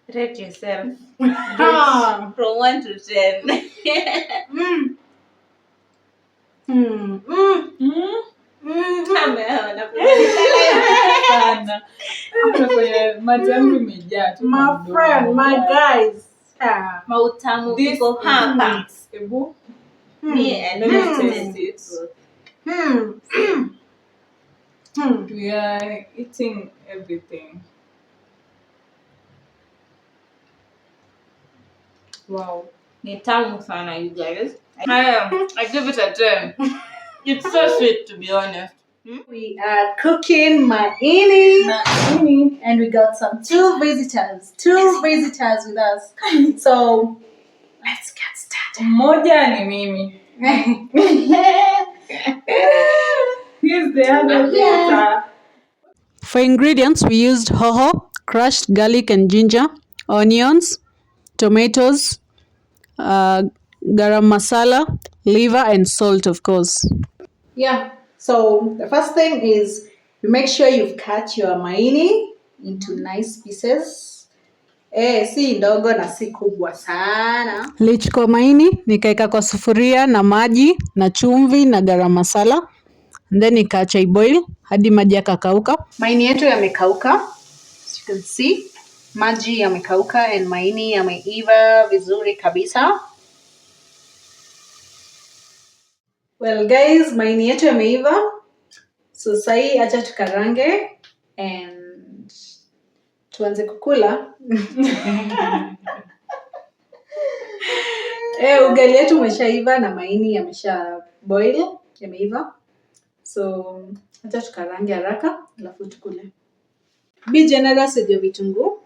Rate yourself. Rate from 1 to 10. My friend, my guys. Mautamu iko hapa. Me and it. We are eating everything. Wow. Ni tamu sana, you guys. I give it a 10. It's so sweet, to be honest. We are cooking Maini. And we got some two visitors with us. So let's get started. Moja ni mimi. Here's the other visitor. For ingredients, we used hoho, crushed garlic and ginger, onions, tomatoes, garam masala, liver, and salt, of course. Yeah, so the first thing is you make sure you've cut your maini into nice pieces. Si ndogo na si kubwa sana. Nilichukua maini, nikaeka kwa sufuria na maji na chumvi na garam masala. And then nikaacha iboil hadi maji yakakauka. Maini yetu yamekauka. As you can see, maji yamekauka and maini yameiva vizuri kabisa. Well guys, maini yetu yameiva. So sahi acha tukarange and tuanze kukula. Ugali yetu umeshaiva na maini yamesha boil, yameiva. So acha tukarange haraka alafu tukule. Be generous with your vitunguu.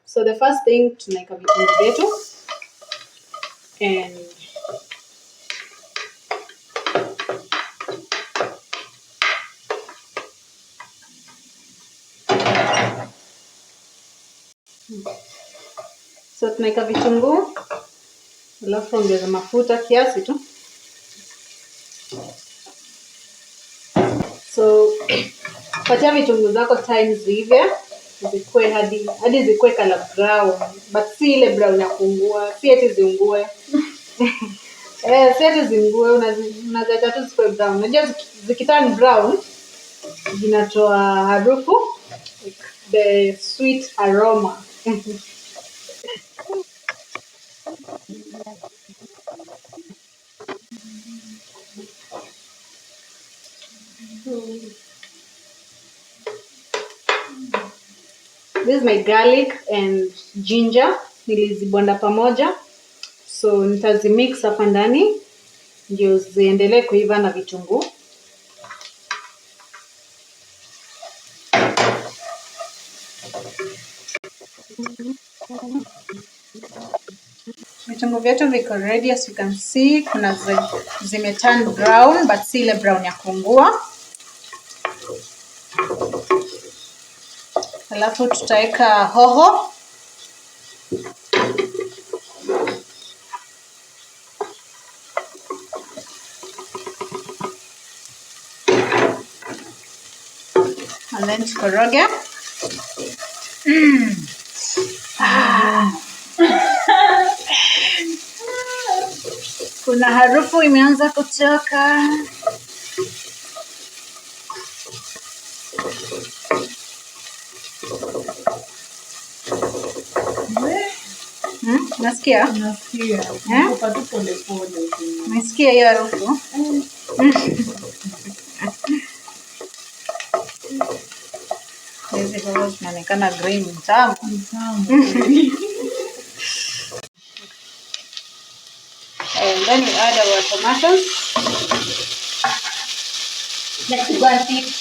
So the first thing tunaweka vitunguu vyetu and so tunaweka vitunguu alafu ongeza mafuta kiasi tu. So patia vitunguu zako time zive zikue hadi zikue color brown, but si ile brown ya kuungua, si eti ziungue. Si eti ziungue, unaziacha tu zikue brown. Unajua zikiturn brown zinatoa harufu, like the sweet aroma. This is my garlic and ginger. Nilizibonda pamoja. So nitazimix hapa ndani ndio ziendelee kuiva na vitunguu. Vitunguu vyetu viko ready, as you can see. Kuna zimeturn brown but si ile brown ya kuungua. Alafu tutaweka hoho. And then tukoroge. Kuna harufu imeanza kutoka. Nasikia? Nasikia. Kupata pole pole. Nasikia hiyo harufu. Hizi hoho zinaonekana green tamu. And then we add our tomatoes. Let's go and see.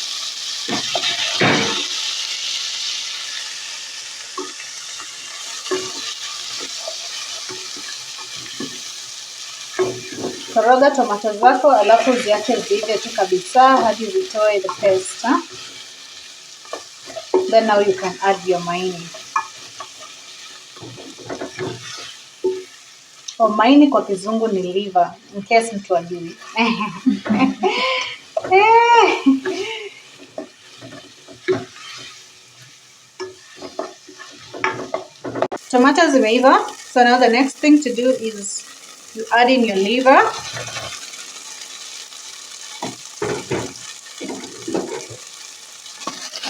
Koroga tomato zako alafu ziache ziive tu kabisa hadi zitoe the paste. Then now you can add your maini. Maini kwa kizungu ni liver, in case mtu ajui. Tomatoes zimeiva. So now the next thing to do is you add in your liver.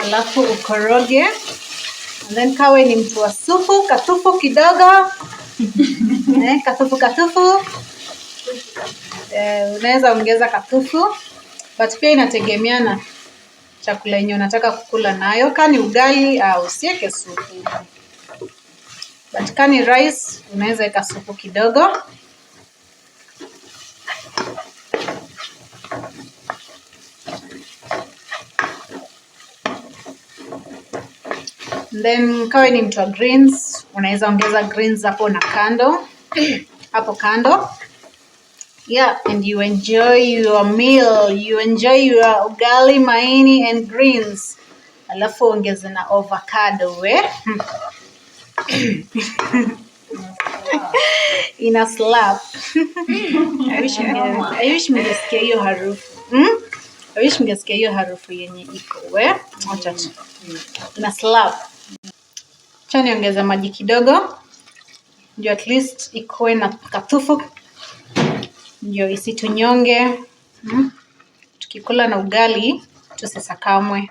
Alafu ukoroge. And then kawe ni mtu wa supu, katufu kidogo. Katufu. Unaweza ongeza katufu. But pia inategemea na chakula yenye unataka kukula nayo. Kani ugali au usiweke supu. But kani rice unaweza weka supu kidogo. Then kawe ni mtu wa greens, unaweza ongeza greens hapo na kando. Hapo kando. Yeah, and you enjoy your meal. You enjoy your ugali, maini and greens. Alafu ongeze na avocado, Ina slap. I wish mngesikia hiyo harufu. I wish mngesikia hiyo harufu yenye iko, Acha tu. Ina slap. Acha niongeze maji kidogo. Ndio at least ikuwe na katufu. Ndio isitunyonge. Tukikula na ugali tusisakamwe.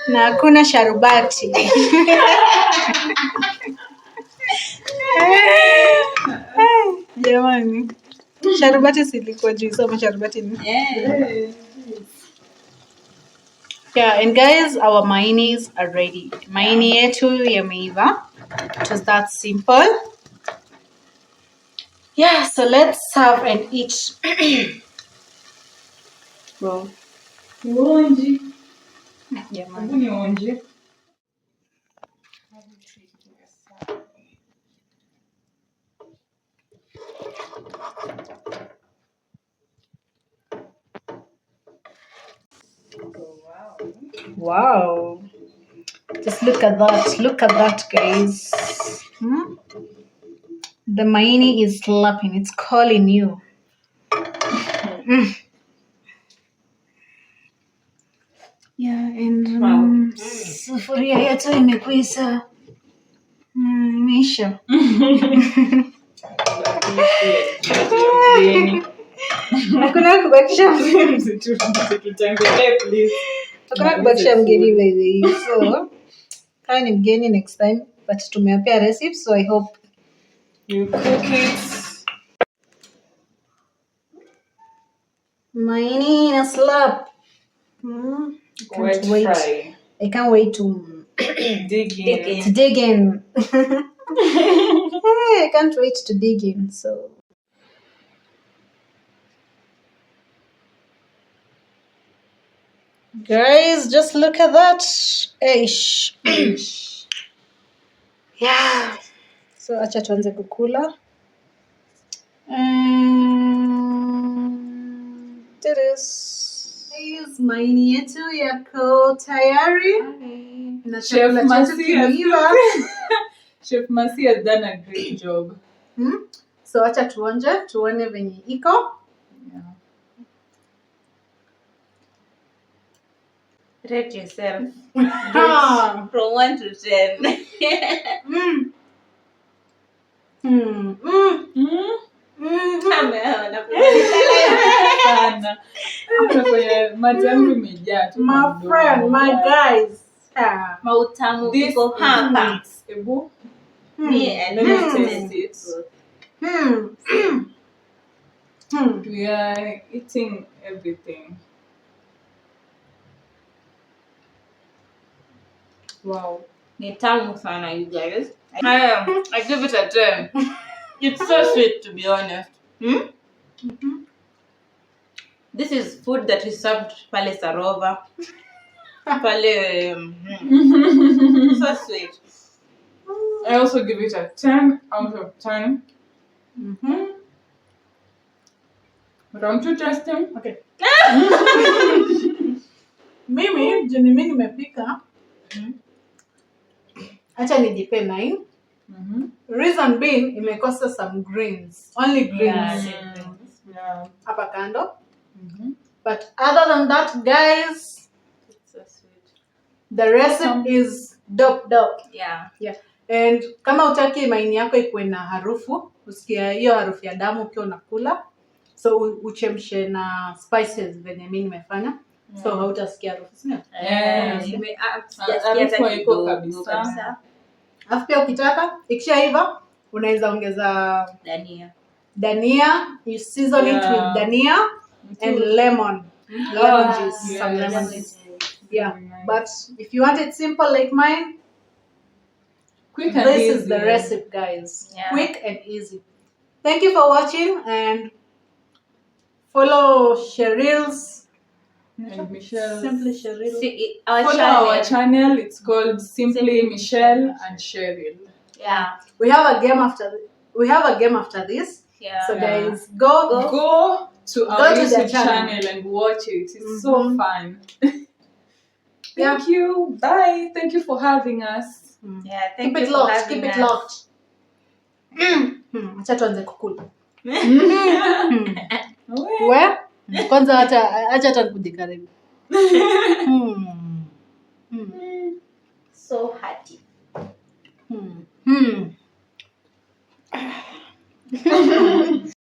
Na hakuna sharubati. Jamani. Sharubati silikuwa juu sama sharubati ni. Yeah, and guys, our mainis are ready. Maini yetu yameiva. It was that simple. Yeah, so let's serve and eat. Wow. Onji. Jamani. Ni onji. Wow. Just look at that. Look at that, guys. The maini is slapping. It's calling you. Yeah, and sufuria yetu imekwisha. Imeisha. Hakuna kubakisha mgeni. Tutembelee please. Hakuna kubakisha mgeni by the way. So, kama ni mgeni next time, but tumewapea recipe, so I hope You cook it. Maini in a slap. Wet fry. I can't wait to Dig in. to dig in. I can't wait to dig in. So, guys, just look at that. Eish. Yeah. So, acha tuanze kukula. It is. Guys, maini yetu yako tayari. Na Chef chakula chetu Mercy kimeiva. Chef Mercy has done a great job. So acha tuonje, tuone venye iko. Rate yourself. From 1 to 10. Sana. Unafanya mate yangu imejaa tu. My friend, my guys. Mautamu This iko hapa. Ebu. Me and Let me my taste it. We are eating everything. Wow. Ni tamu sana, you guys. I give it a 10. It's so sweet, to be honest. This is food that is served pale Sarova. Pale. So sweet. I also give it a 10 out of 10. Don't you trust him? Okay. Mimi, juu ni mimi nimepika. Acha nijipe 9. Reason being, imekosa some greens. Only greens. Yeah. Hapa kando. But other than that, guys, It's so sweet. The recipe is dope. Yeah. And kama utaki maini yako ikuwe na harufu, usikia hiyo harufu ya damu ukiwa unakula, so uchemshe na spices venye mimi nimefanya. So hautasikia harufu, sio? Harufu haiko kabisa. Alafu pia ukitaka ikishaiva unaweza ongeza dania, you season it with dania and lemon juice, some lemon juice. Yeah, but if you want it simple like mine, Quick and this easy. is the recipe, guys. Yeah. Quick and easy. Thank you for watching, and follow Cheryl's and Michelle's. Simply Cheryl. Follow our channel. It's called Simply Michelle and Cheryl. Yeah. We have a game after this. Yeah. So guys, go to our YouTube channel and watch it. It's so fun. Thank you. Bye. Thank you for having us. Yeah, thank keep you for having Keep us. it locked. Acha tuanze kukula. Kwanza acha nikuje karibu. So hearty.